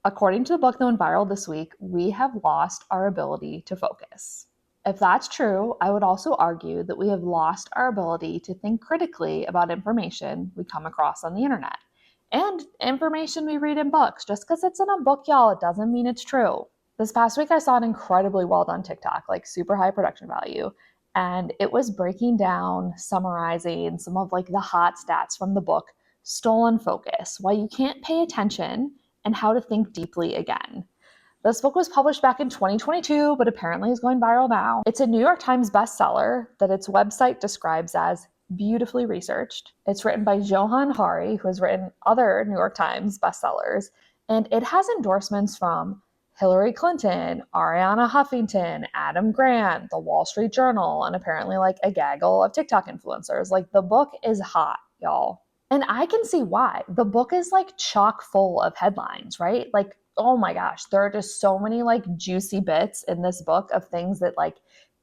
According to the book that went viral this week, we have lost our ability to focus. If that's true, I would also argue that we have lost our ability to think critically about information we come across on the internet and information we read in books. Just because it's in a book, y'all, it doesn't mean it's true. This past week, I saw an incredibly well done TikTok, like super high production value, and it was breaking down, summarizing some of like the hot stats from the book, Stolen Focus, Why You Can't Pay Attention and How to Think Deeply Again. This book was published back in 2022, but apparently is going viral now. It's a New York Times bestseller that its website describes as beautifully researched. It's written by Johann Hari, who has written other New York Times bestsellers, and it has endorsements from Hillary Clinton, Ariana Huffington, Adam Grant, The Wall Street Journal, and apparently like a gaggle of TikTok influencers. Like the book is hot, y'all. And I can see why. The book is like chock full of headlines, right? Like, oh my gosh, there are just so many like juicy bits in this book of things that like,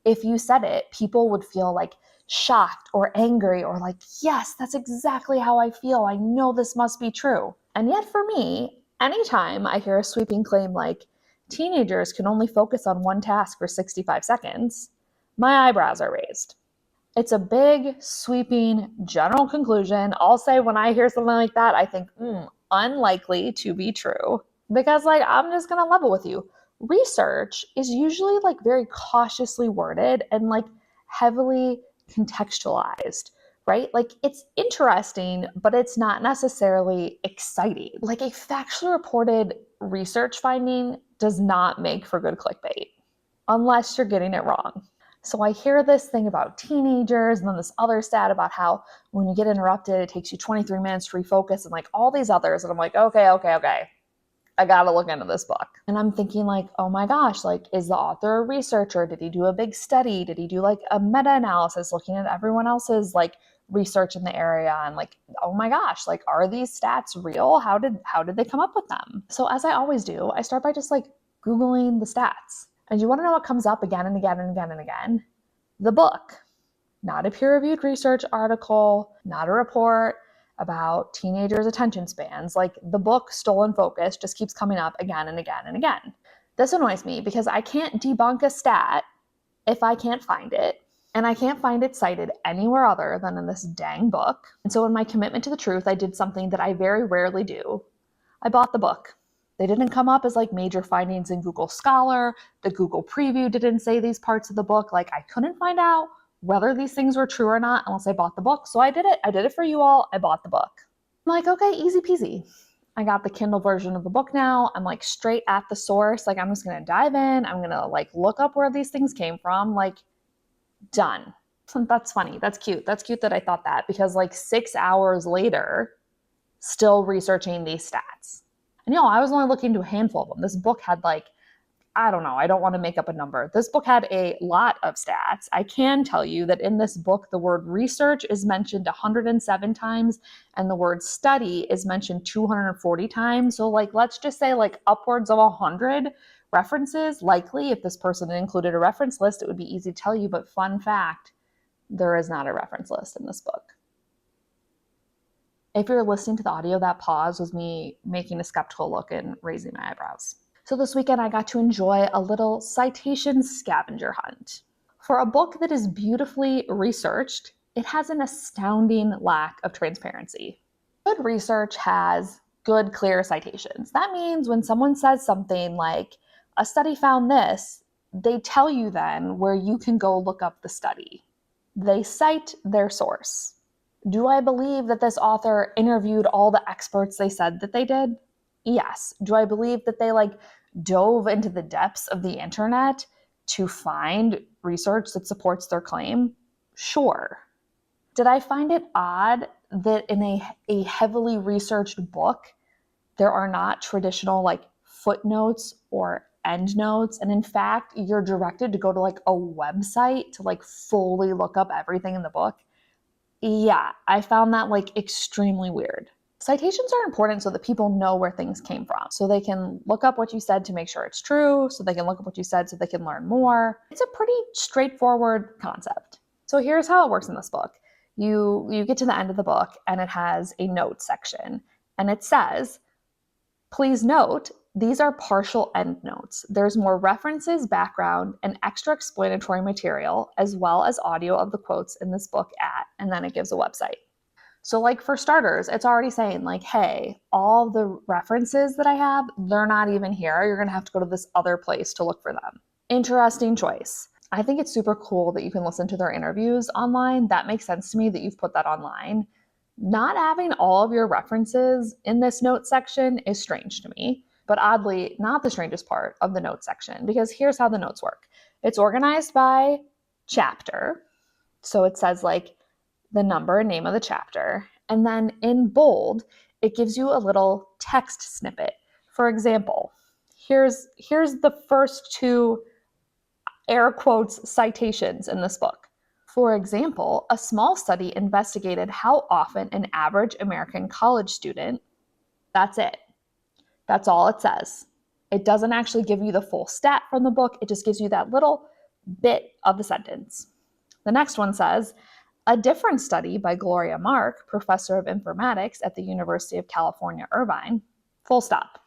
if you said it, people would feel like shocked or angry or like, yes, that's exactly how I feel. I know this must be true. And yet for me, anytime I hear a sweeping claim like teenagers can only focus on one task for 65 seconds, my eyebrows are raised. It's a big, sweeping, general conclusion. I'll say when I hear something like that, I think, unlikely to be true. Because like, I'm just going to level with you. Research is usually like very cautiously worded and like heavily contextualized, right? Like it's interesting, but it's not necessarily exciting. Like a factually reported research finding does not make for good clickbait unless you're getting it wrong. So I hear this thing about teenagers and then this other stat about how when you get interrupted, it takes you 23 minutes to refocus and like all these others. And I'm like, okay. I got to look into this book. And I'm thinking like, oh my gosh, like is the author a researcher? Did he do a big study? Did he do like a meta-analysis looking at everyone else's like research in the area? And like, oh my gosh, like are these stats real? How did they come up with them? So as I always do, I start by just like Googling the stats. And you want to know what comes up again and again and again and again? The book. Not a peer-reviewed research article, not a report about teenagers' attention spans. Like the book Stolen Focus just keeps coming up again and again and again. This annoys me because I can't debunk a stat if I can't find it. And I can't find it cited anywhere other than in this dang book. And so in my commitment to the truth, I did something that I very rarely do. I bought the book. They didn't come up as like major findings in Google Scholar. The Google preview didn't say these parts of the book. Like I couldn't find out whether these things were true or not unless I bought the book. So I did it. I did it for you all. I bought the book. I'm like, okay, easy peasy. I got the Kindle version of the book now. I'm like straight at the source. Like I'm just going to dive in. I'm going to like look up where these things came from. Like done. So that's funny. That's cute. That's cute that I thought that because like 6 hours later, still researching these stats. And I was only looking into a handful of them. This book had like, I don't know, I don't want to make up a number. This book had a lot of stats. I can tell you that in this book, the word research is mentioned 107 times and the word study is mentioned 240 times. So like, let's just say like upwards of 100 references. Likely, if this person had included a reference list, it would be easy to tell you. But fun fact, there is not a reference list in this book. If you're listening to the audio, that pause was me making a skeptical look and raising my eyebrows. So this weekend, I got to enjoy a little citation scavenger hunt. For a book that is beautifully researched, it has an astounding lack of transparency. Good research has good, clear citations. That means when someone says something like, a study found this, they tell you then where you can go look up the study. They cite their source. Do I believe that this author interviewed all the experts they said that they did? Yes. Do I believe that they like dove into the depths of the internet to find research that supports their claim? Sure. Did I find it odd that in a heavily researched book, there are not traditional like footnotes or endnotes? And in fact, you're directed to go to like a website to like fully look up everything in the book? Yeah, I found that like extremely weird. Citations are important so that people know where things came from. So they can look up what you said to make sure it's true. So they can look up what you said so they can learn more. It's a pretty straightforward concept. So here's how it works in this book. You get to the end of the book and it has a notes section. And it says, please note These are partial endnotes. There's more references, background, and extra explanatory material, as well as audio of the quotes in this book and then it gives a website. So like for starters, it's already saying like, hey, all the references that I have, they're not even here. You're going to have to go to this other place to look for them. Interesting choice. I think it's super cool that you can listen to their interviews online. That makes sense to me that you've put that online. Not having all of your references in this notes section is strange to me, but oddly, not the strangest part of the notes section, because here's how the notes work. It's organized by chapter. So it says like the number and name of the chapter. And then in bold, it gives you a little text snippet. For example, here's the first two air quotes citations in this book. For example, a small study investigated how often an average American college student, that's it. That's all it says. It doesn't actually give you the full stat from the book. It just gives you that little bit of the sentence. The next one says, a different study by Gloria Mark, professor of informatics at the University of California, Irvine, full stop.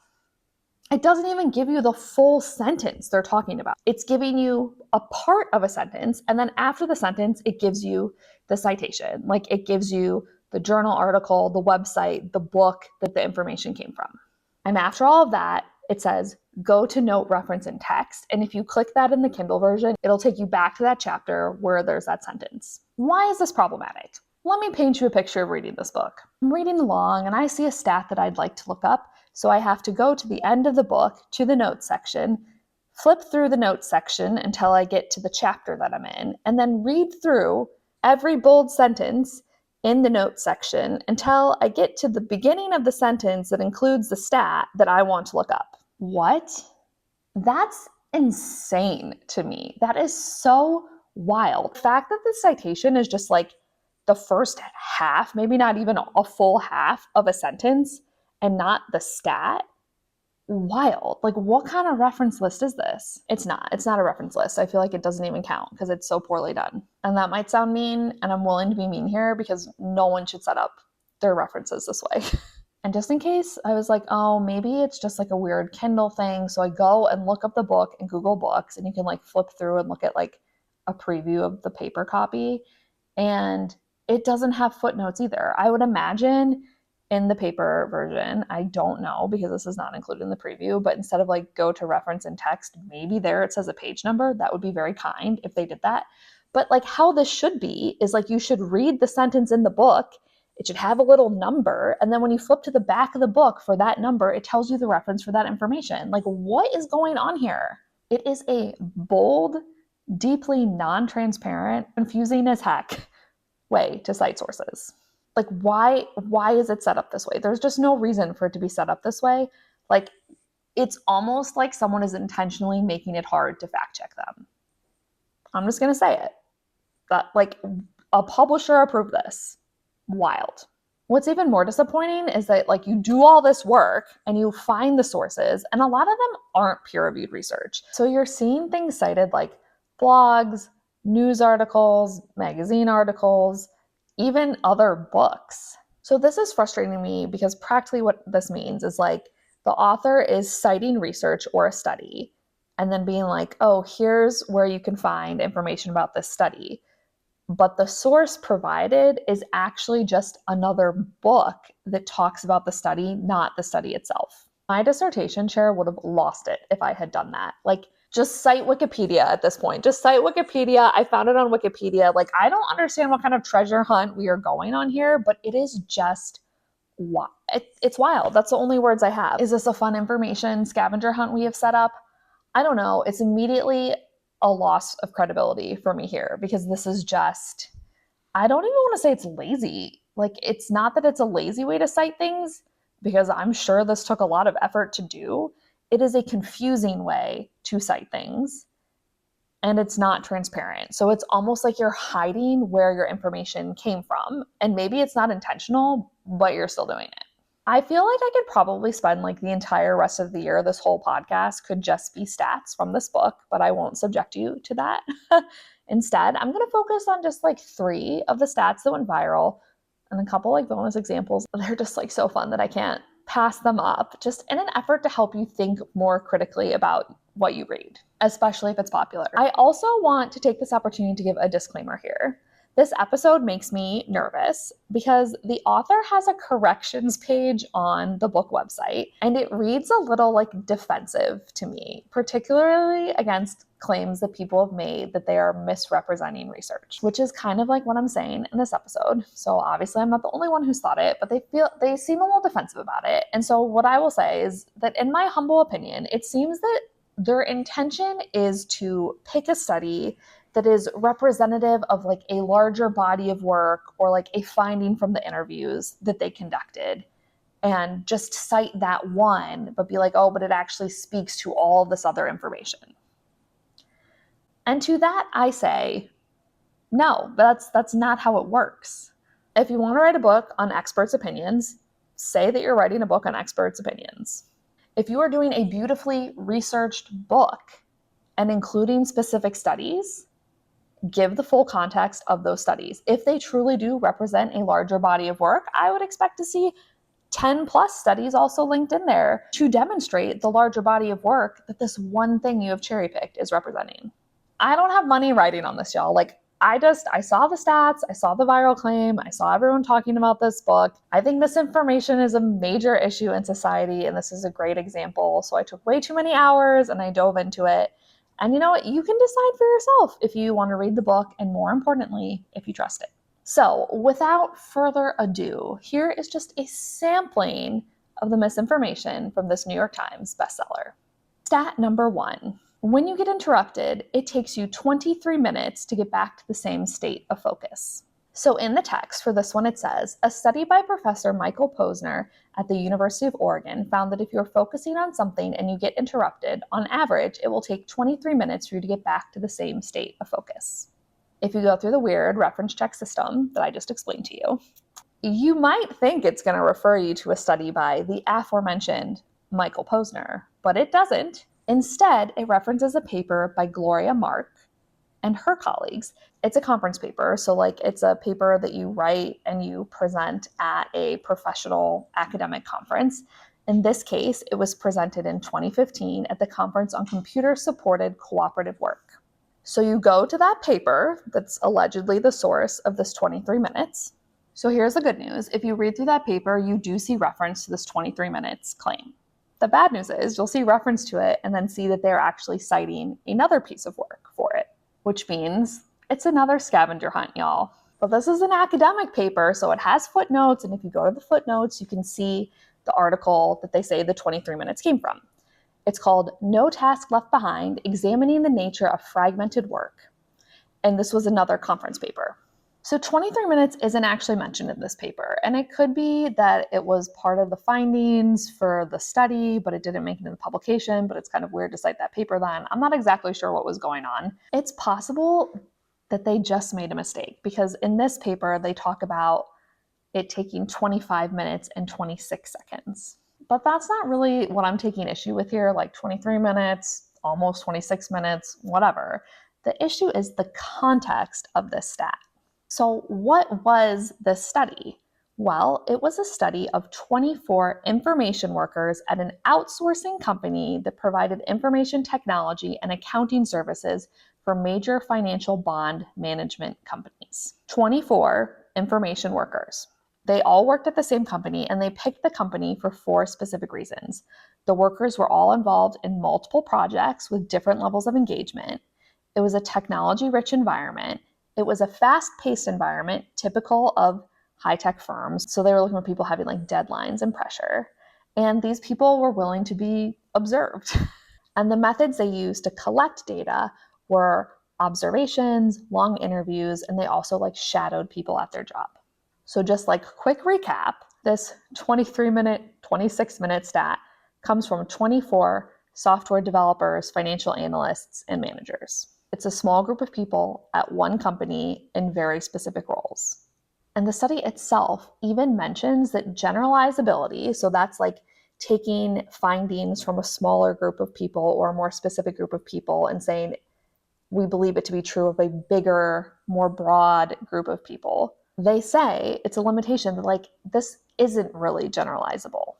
It doesn't even give you the full sentence they're talking about. It's giving you a part of a sentence, and then after the sentence, it gives you the citation. Like it gives you the journal article, the website, the book that the information came from. And after all of that, it says, go to note, reference, and text. And if you click that in the Kindle version, it'll take you back to that chapter where there's that sentence. Why is this problematic? Let me paint you a picture of reading this book. I'm reading along and I see a stat that I'd like to look up. So I have to go to the end of the book, to the notes section, flip through the notes section until I get to the chapter that I'm in, and then read through every bold sentence in the notes section until I get to the beginning of the sentence that includes the stat that I want to look up. What? That's insane to me. That is so wild. The fact that the citation is just like the first half, maybe not even a full half of a sentence and not the stat, wild. Like what kind of reference list is this? It's not a reference list. I feel like it doesn't even count because it's so poorly done. And that might sound mean, and I'm willing to be mean here because no one should set up their references this way. And just in case, I was like, oh, maybe it's just like a weird Kindle thing. So I go and look up the book in Google Books, and you can like flip through and look at like a preview of the paper copy. And it doesn't have footnotes either. I would imagine in the paper version, I don't know because this is not included in the preview, but instead of like go to reference and text, maybe there it says a page number. That would be very kind if they did that. But like how this should be is like you should read the sentence in the book. It should have a little number. And then when you flip to the back of the book for that number, it tells you the reference for that information. Like what is going on here? It is a bold, deeply non-transparent, confusing as heck way to cite sources. Like why is it set up this way? There's just no reason for it to be set up this way. Like it's almost like someone is intentionally making it hard to fact check them. I'm just going to say it. That like a publisher approved this. Wild. What's even more disappointing is that like you do all this work and you find the sources and a lot of them aren't peer-reviewed research. So you're seeing things cited like blogs, news articles, magazine articles, even other books. So this is frustrating me because practically what this means is like the author is citing research or a study and then being like, oh, here's where you can find information about this study. But the source provided is actually just another book that talks about the study, not the study itself. My dissertation chair would have lost it if I had done that. Like, just cite Wikipedia at this point. Just cite Wikipedia. I found it on Wikipedia. Like, I don't understand what kind of treasure hunt we are going on here, but it is just wild. It's wild. That's the only words I have. Is this a fun information scavenger hunt we have set up? I don't know. It's immediately a loss of credibility for me here because this is just, I don't even want to say it's lazy. Like, it's not that it's a lazy way to cite things because I'm sure this took a lot of effort to do. It is a confusing way to cite things and it's not transparent. So it's almost like you're hiding where your information came from. And maybe it's not intentional, but you're still doing it. I feel like I could probably spend like the entire rest of the year, this whole podcast could just be stats from this book, but I won't subject you to that. Instead, I'm going to focus on just like 3 of the stats that went viral and a couple like bonus examples. They're just like so fun that I can't pass them up just in an effort to help you think more critically about what you read, especially if it's popular. I also want to take this opportunity to give a disclaimer here. This episode makes me nervous because the author has a corrections page on the book website, and it reads a little like defensive to me, particularly against claims that people have made that they are misrepresenting research, which is kind of like what I'm saying in this episode. So obviously I'm not the only one who's thought it, but they seem a little defensive about it. And so what I will say is that in my humble opinion, it seems that their intention is to pick a study that is representative of like a larger body of work or like a finding from the interviews that they conducted, and just cite that one, but be like, oh, but it actually speaks to all this other information. And to that, I say, no, that's not how it works. If you want to write a book on experts' opinions, say that you're writing a book on experts' opinions. If you are doing a beautifully researched book and including specific studies, give the full context of those studies. If they truly do represent a larger body of work, I would expect to see 10 plus studies also linked in there to demonstrate the larger body of work that this one thing you have cherry picked is representing. I don't have money writing on this, y'all. Like, I saw the stats, I saw the viral claim, I saw everyone talking about this book. I think misinformation is a major issue in society, and this is a great example. So I took way too many hours and I dove into it. And you know what? You can decide for yourself if you want to read the book, and more importantly, if you trust it. So without further ado, here is just a sampling of the misinformation from this New York Times bestseller. Stat number 1. When you get interrupted, it takes you 23 minutes to get back to the same state of focus. So in the text for this one, it says, a study by Professor Michael Posner at the University of Oregon found that if you're focusing on something and you get interrupted, on average, it will take 23 minutes for you to get back to the same state of focus. If you go through the weird reference check system that I just explained to you, you might think it's going to refer you to a study by the aforementioned Michael Posner, but it doesn't. Instead, it references a paper by Gloria Mark and her colleagues. It's a conference paper, so like it's a paper that you write and you present at a professional academic conference. In this case, it was presented in 2015 at the Conference on Computer-Supported Cooperative Work. So you go to that paper that's allegedly the source of this 23 minutes. So here's the good news. If you read through that paper, you do see reference to this 23 minutes claim. The bad news is you'll see reference to it and then see that they're actually citing another piece of work for it, which means it's another scavenger hunt, y'all. But this is an academic paper, so it has footnotes, and if you go to the footnotes, you can see the article that they say the 23 minutes came from. It's called No Task Left Behind, Examining the Nature of Fragmented Work. And this was another conference paper. So 23 minutes isn't actually mentioned in this paper, and it could be that it was part of the findings for the study, but it didn't make it in the publication, but it's kind of weird to cite that paper then. I'm not exactly sure what was going on. It's possible that they just made a mistake, because in this paper, they talk about it taking 25 minutes and 26 seconds. But that's not really what I'm taking issue with here, like 23 minutes, almost 26 minutes, whatever. The issue is the context of this stat. So what was this study? Well, it was a study of 24 information workers at an outsourcing company that provided information technology and accounting services for major financial bond management companies. 24 information workers. They all worked at the same company, and they picked the company for 4 specific reasons. The workers were all involved in multiple projects with different levels of engagement. It was a technology-rich environment. It was a fast-paced environment, typical of high-tech firms. So they were looking for people having like deadlines and pressure. And these people were willing to be observed. And the methods they used to collect data were observations, long interviews, and they also like shadowed people at their job. So just like quick recap, this 23-minute, 26-minute stat comes from 24 software developers, financial analysts, and managers. It's a small group of people at one company in very specific roles. And the study itself even mentions that generalizability, so that's like taking findings from a smaller group of people or a more specific group of people and saying, we believe it to be true of a bigger, more broad group of people. They say it's a limitation that like this isn't really generalizable.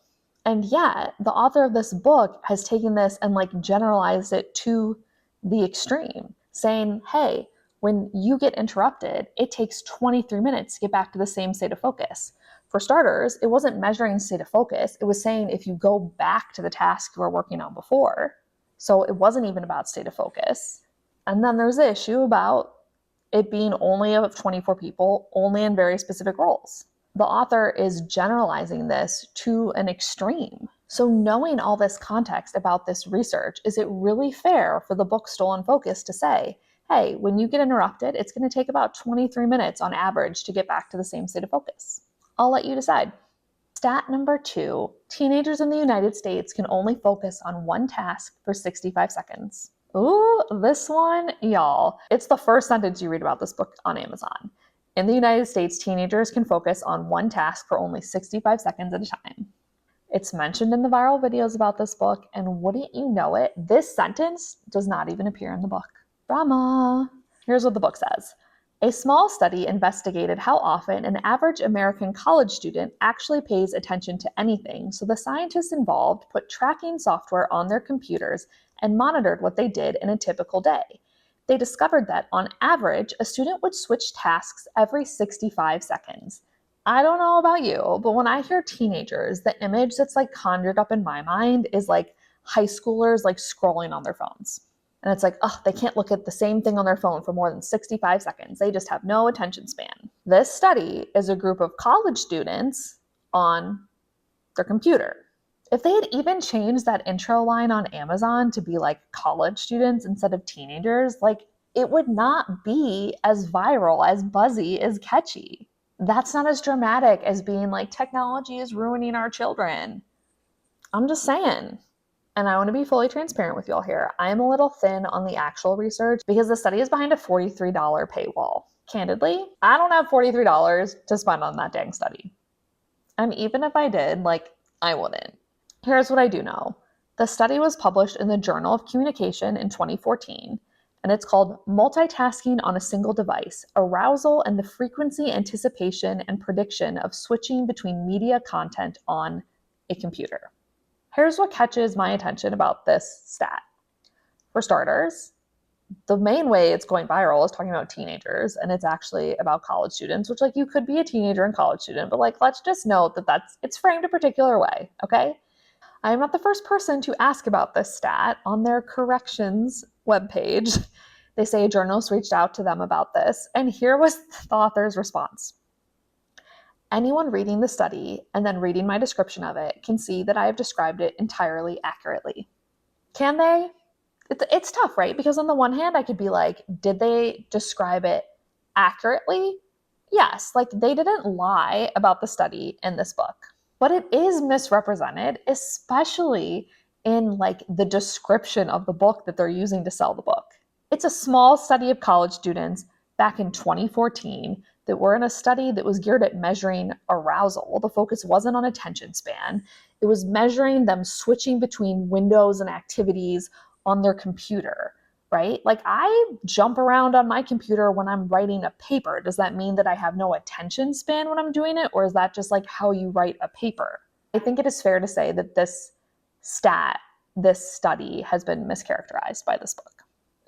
And yet, the author of this book has taken this and like generalized it to the extreme, saying, hey, when you get interrupted, it takes 23 minutes to get back to the same state of focus. For starters, it wasn't measuring state of focus. It was saying if you go back to the task you were working on before. So it wasn't even about state of focus. And then there's the issue about it being only of 24 people, only in very specific roles. The author is generalizing this to an extreme. So knowing all this context about this research, is it really fair for the book Stolen Focus to say, hey, when you get interrupted, it's going to take about 23 minutes on average to get back to the same state of focus? I'll let you decide. Stat number 2, teenagers in the United States can only focus on one task for 65 seconds. Ooh, this one, y'all. It's the first sentence you read about this book on Amazon. In the United States, teenagers can focus on one task for only 65 seconds at a time. It's mentioned in the viral videos about this book, and wouldn't you know it, this sentence does not even appear in the book. Drama. Here's what the book says. A small study investigated how often an average American college student actually pays attention to anything, so the scientists involved put tracking software on their computers and monitored what they did in a typical day. They discovered that, on average, a student would switch tasks every 65 seconds. I don't know about you, but when I hear teenagers, the image that's like conjured up in my mind is like high schoolers like scrolling on their phones. And it's like, oh, they can't look at the same thing on their phone for more than 65 seconds. They just have no attention span. This study is a group of college students on their computer. If they had even changed that intro line on Amazon to be like college students instead of teenagers, like it would not be as viral, as buzzy, as catchy. That's not as dramatic as being like technology is ruining our children. I'm just saying. And I want to be fully transparent with y'all here. I am a little thin on the actual research because the study is behind a $43 paywall. Candidly, I don't have $43 to spend on that dang study. And even if I did, like, I wouldn't. Here's what I do know. The study was published in the Journal of Communication in 2014, and it's called Multitasking on a Single Device, Arousal and the Frequency, Anticipation, and Prediction of Switching Between Media Content on a Computer. Here's what catches my attention about this stat. For starters, the main way it's going viral is talking about teenagers, and it's actually about college students, which like you could be a teenager and college student, but like let's just note that it's framed a particular way, okay? I am not the first person to ask about this stat. On their corrections webpage, they say a journalist reached out to them about this, and here was the author's response. Anyone reading the study and then reading my description of it can see that I have described it entirely accurately. Can they? It's tough, right? Because on the one hand, I could be like, did they describe it accurately? Yes, like they didn't lie about the study in this book. But it is misrepresented, especially in like the description of the book that they're using to sell the book. It's a small study of college students back in 2014 that were in a study that was geared at measuring arousal. The focus wasn't on attention span. It was measuring them switching between windows and activities on their computer, right? Like I jump around on my computer when I'm writing a paper. Does that mean that I have no attention span when I'm doing it? Or is that just like how you write a paper? I think it is fair to say that this study has been mischaracterized by this book.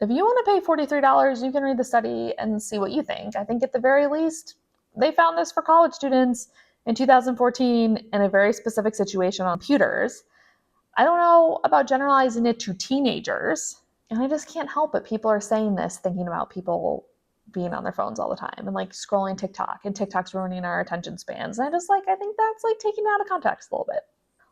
If you want to pay $43, you can read the study and see what you think. I think at the very least, they found this for college students in 2014 in a very specific situation on computers. I don't know about generalizing it to teenagers. And I just can't help it. People are saying this thinking about people being on their phones all the time and like scrolling TikTok, and TikTok's ruining our attention spans. And I think that's like taken out of context a little bit.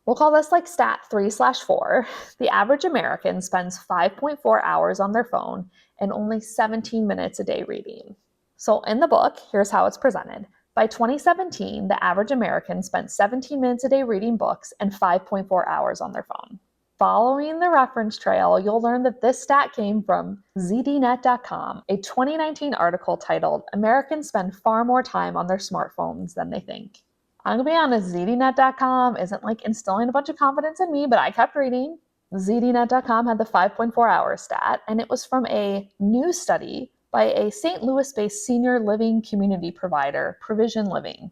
We'll call this like stat 3/4. The average American spends 5.4 hours on their phone and only 17 minutes a day reading. So in the book, here's how it's presented. By 2017, the average American spent 17 minutes a day reading books and 5.4 hours on their phone. Following the reference trail, you'll learn that this stat came from zdnet.com, a 2019 article titled, Americans Spend Far More Time on Their Smartphones Than They Think. I'm gonna be honest, zdnet.com isn't like instilling a bunch of confidence in me, but I kept reading. zdnet.com had the 5.4 hours stat, and it was from a new study by a St. Louis-based senior living community provider, Provision Living.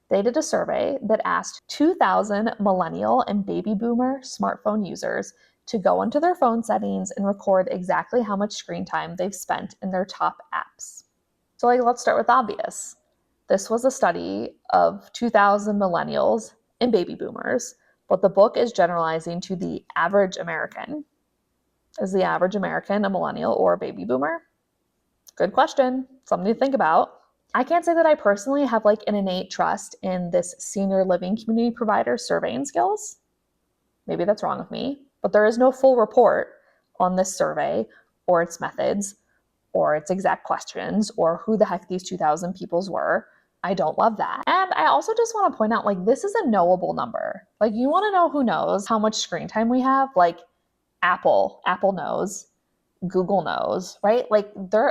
They did a survey that asked 2,000 millennial and baby boomer smartphone users to go into their phone settings and record exactly how much screen time they've spent in their top apps. So let's start with obvious. This was a study of 2,000 millennials and baby boomers, but the book is generalizing to the average American. Is the average American a millennial or a baby boomer? Good question. Something to think about. I can't say that I personally have an innate trust in this senior living community provider surveying skills. Maybe that's wrong of me, but there is no full report on this survey or its methods or its exact questions or who the heck these 2,000 peoples were. I don't love that. And I also just want to point out, this is a knowable number. You want to know who knows how much screen time we have? Apple knows. Google knows, right?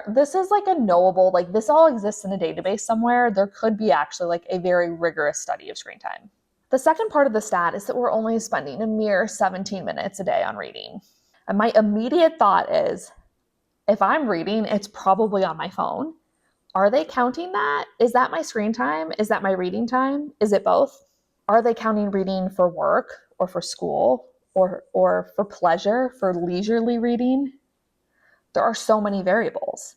This is a knowable, this all exists in a database somewhere. There could be actually a very rigorous study of screen time. The second part of the stat is that we're only spending a mere 17 minutes a day on reading. And my immediate thought is, if I'm reading, it's probably on my phone. Are they counting that? Is that my screen time? Is that my reading time? Is it both? Are they counting reading for work or for school or for pleasure, for leisurely reading? There are so many variables.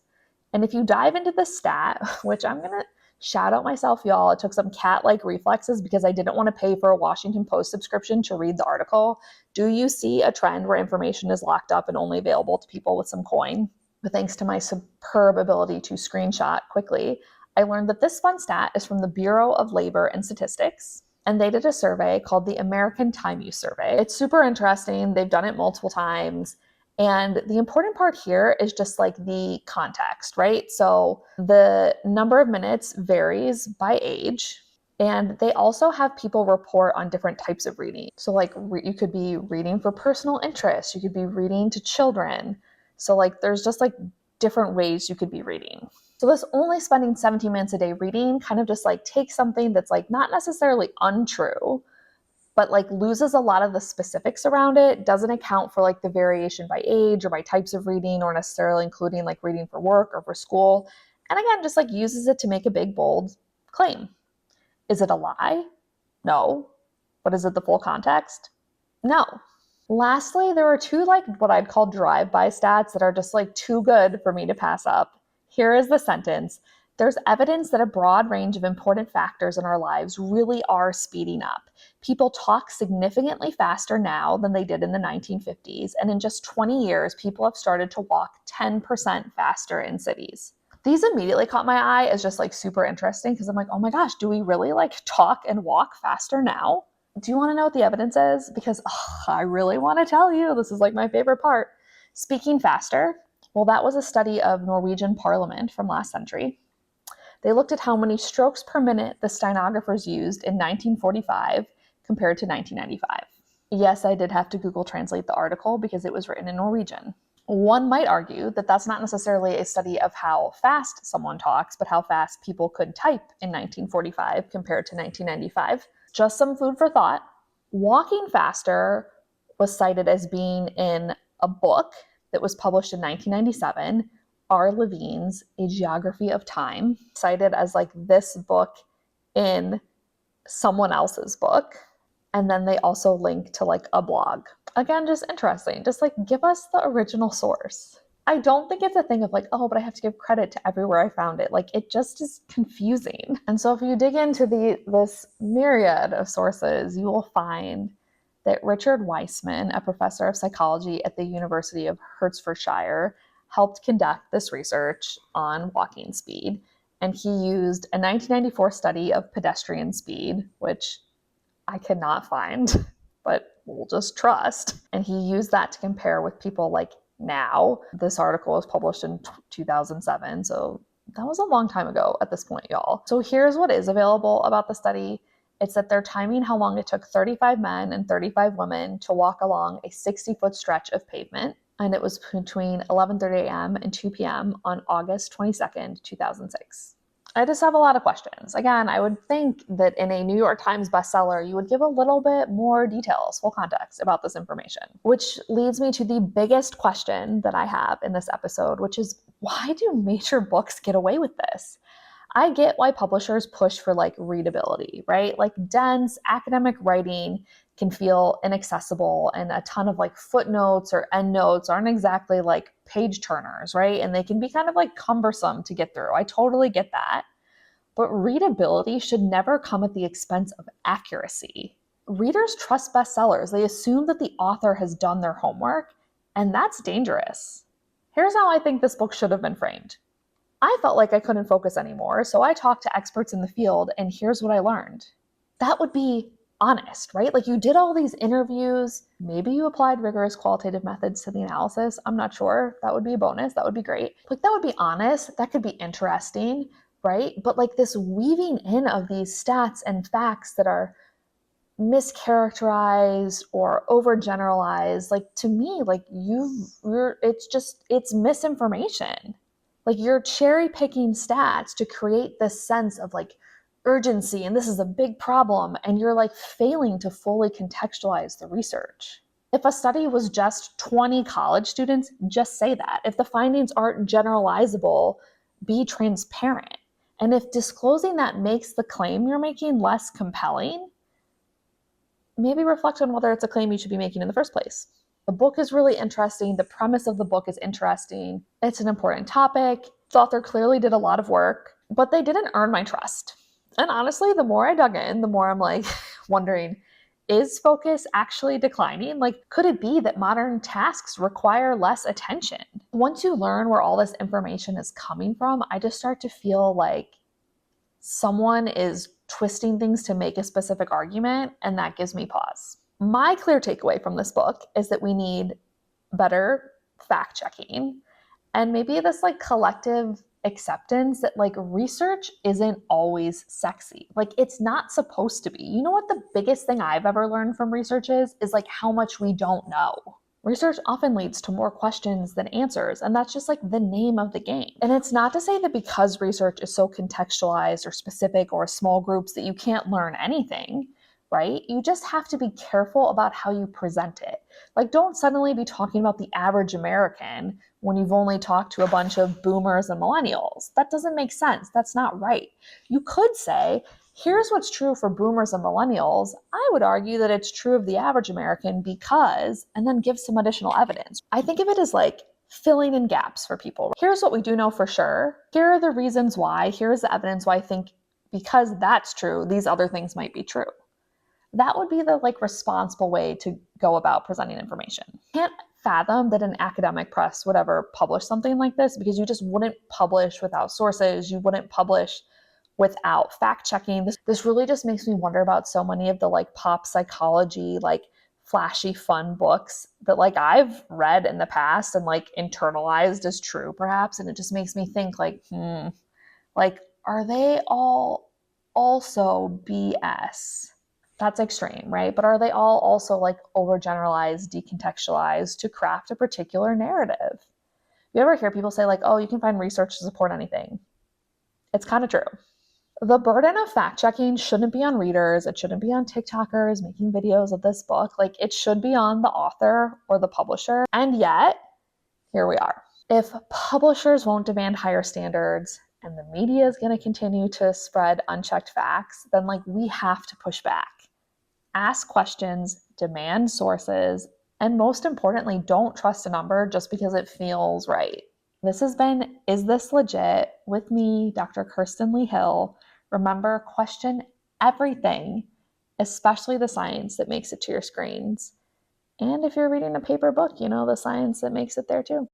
And if you dive into the stat, which I'm going to shout out myself, y'all, it took some cat-like reflexes because I didn't want to pay for a Washington Post subscription to read the article. Do you see a trend where information is locked up and only available to people with some coin? But thanks to my superb ability to screenshot quickly, I learned that this fun stat is from the Bureau of Labor and Statistics. And they did a survey called the American Time Use Survey. It's super interesting. They've done it multiple times. And the important part here is just the context, right? So the number of minutes varies by age. And they also have people report on different types of reading. So you could be reading for personal interest. You could be reading to children. So there's just different ways you could be reading. So this only spending 17 minutes a day reading kind of just takes something that's not necessarily untrue, but loses a lot of the specifics around it, doesn't account for the variation by age or by types of reading or necessarily including reading for work or for school. And again, just uses it to make a big, bold claim. Is it a lie? No. But is it the full context? No. Lastly, there are two what I'd call drive-by stats that are just too good for me to pass up. Here is the sentence. There's evidence that a broad range of important factors in our lives really are speeding up. People talk significantly faster now than they did in the 1950s, and in just 20 years, people have started to walk 10% faster in cities. These immediately caught my eye as just super interesting because I'm oh my gosh, do we really talk and walk faster now? Do you want to know what the evidence is? Because I really want to tell you. This is my favorite part. Speaking faster. Well, that was a study of Norwegian Parliament from last century. They looked at how many strokes per minute the stenographers used in 1945 compared to 1995. Yes, I did have to Google translate the article because it was written in Norwegian. One might argue that that's not necessarily a study of how fast someone talks, but how fast people could type in 1945 compared to 1995. Just some food for thought. Walking faster was cited as being in a book that was published in 1997, R. Levine's A Geography of Time, cited as this book in someone else's book. And then they also link to a blog. Again, just interesting. Just give us the original source. I don't think it's a thing of oh, but I have to give credit to everywhere I found it. It just is confusing. And so if you dig into this myriad of sources, you will find that Richard Weissman, a professor of psychology at the University of Hertfordshire, helped conduct this research on walking speed. And he used a 1994 study of pedestrian speed, which I cannot find, but we'll just trust. And he used that to compare with people now. This article was published in 2007, so that was a long time ago at this point, y'all. So here's what is available about the study. It's that they're timing how long it took 35 men and 35 women to walk along a 60-foot stretch of pavement. And it was between 11:30 a.m. and 2 p.m. on August 22nd, 2006. I just have a lot of questions. Again, I would think that in a New York Times bestseller, you would give a little bit more details, full context about this information, which leads me to the biggest question that I have in this episode, which is why do major books get away with this? I get why publishers push for like readability, right? Like dense academic writing can feel inaccessible, and a ton of like footnotes or endnotes aren't exactly like page turners, right? And they can be kind of like cumbersome to get through. I totally get that. But readability should never come at the expense of accuracy. Readers trust bestsellers. They assume that the author has done their homework, and that's dangerous. Here's how I think this book should have been framed. I felt like I couldn't focus anymore, so I talked to experts in the field, and here's what I learned. That would be honest, right? Like you did all these interviews, maybe you applied rigorous qualitative methods to the analysis. I'm not sure. That would be a bonus. That would be great. Like that would be honest. That could be interesting, right? But like this weaving in of these stats and facts that are mischaracterized or overgeneralized, like to me, like it's misinformation. Like you're cherry picking stats to create this sense of like urgency and this is a big problem, and you're like failing to fully contextualize the research. If a study was just 20 college students, just say that. If the findings aren't generalizable, be transparent. And if disclosing that makes the claim you're making less compelling, maybe reflect on whether it's a claim you should be making in the first place. The book is really interesting. The premise of the book is interesting. It's an important topic. The author clearly did a lot of work, but they didn't earn my trust. And honestly, the more I dug in, the more I'm like wondering, is focus actually declining? Like, could it be that modern tasks require less attention? Once you learn where all this information is coming from, I just start to feel like someone is twisting things to make a specific argument, and that gives me pause. My clear takeaway from this book is that we need better fact checking and maybe this like collective acceptance that like research isn't always sexy. Like it's not supposed to be. You know what the biggest thing I've ever learned from research is like how much we don't know. Research often leads to more questions than answers, and that's just like the name of the game. And it's not to say that because research is so contextualized or specific or small groups that you can't learn anything, right? You just have to be careful about how you present it. Like don't suddenly be talking about the average American when you've only talked to a bunch of boomers and millennials. That doesn't make sense. That's not right. You could say, here's what's true for boomers and millennials. I would argue that it's true of the average American because, and then give some additional evidence. I think of it as like filling in gaps for people. Here's what we do know for sure. Here are the reasons why. Here's the evidence why I think because that's true, these other things might be true. That would be the like responsible way to go about presenting information. Can't fathom that an academic press would ever publish something like this because you just wouldn't publish without sources. You wouldn't publish without fact checking. This really just makes me wonder about so many of the like pop psychology, like flashy fun books that like I've read in the past and like internalized as true perhaps. And it just makes me think like, like, are they all also BS? That's extreme, right? But are they all also like overgeneralized, decontextualized to craft a particular narrative? You ever hear people say like, oh, you can find research to support anything? It's kind of true. The burden of fact checking shouldn't be on readers. It shouldn't be on TikTokers making videos of this book. Like it should be on the author or the publisher. And yet, here we are. If publishers won't demand higher standards and the media is going to continue to spread unchecked facts, then like we have to push back. Ask questions, demand sources, and most importantly, don't trust a number just because it feels right. This has been Is This Legit? With me, Dr. Kirsten Lee Hill. Remember, question everything, especially the science that makes it to your screens. And if you're reading a paper book, you know, the science that makes it there too.